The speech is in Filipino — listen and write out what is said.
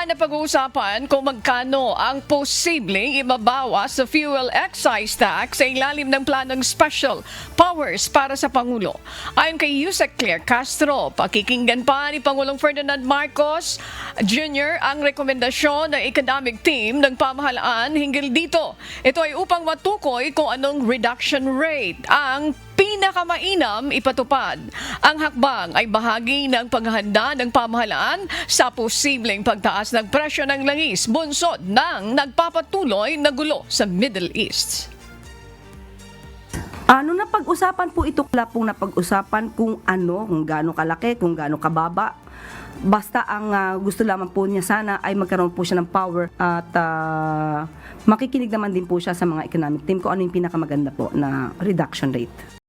Naman na pag-uusapan kung magkano ang posibleng ibabawas sa fuel excise tax sa ilalim ng planong special powers para sa Pangulo. Ayon kay Yusek Claire Castro, pakikinggan pa ni Pangulong Ferdinand Marcos Jr. ang rekomendasyon ng economic team ng pamahalaan hinggil dito. Ito ay upang matukoy kung anong reduction rate ang pinakamainam ipatupad. Ang hakbang ay bahagi ng paghahanda ng pamahalaan sa posibleng pagtaas ng presyo ng langis bunsod ng nagpapatuloy na gulo sa Middle East. Ano na pag-usapan po ito? Wala pong napag-usapan kung gaano kalaki, kung gaano kababa. Basta ang gusto lamang po niya sana ay magkaroon po siya ng power at makikinig naman din po siya sa mga economic team kung ano yung pinakamaganda po na reduction rate.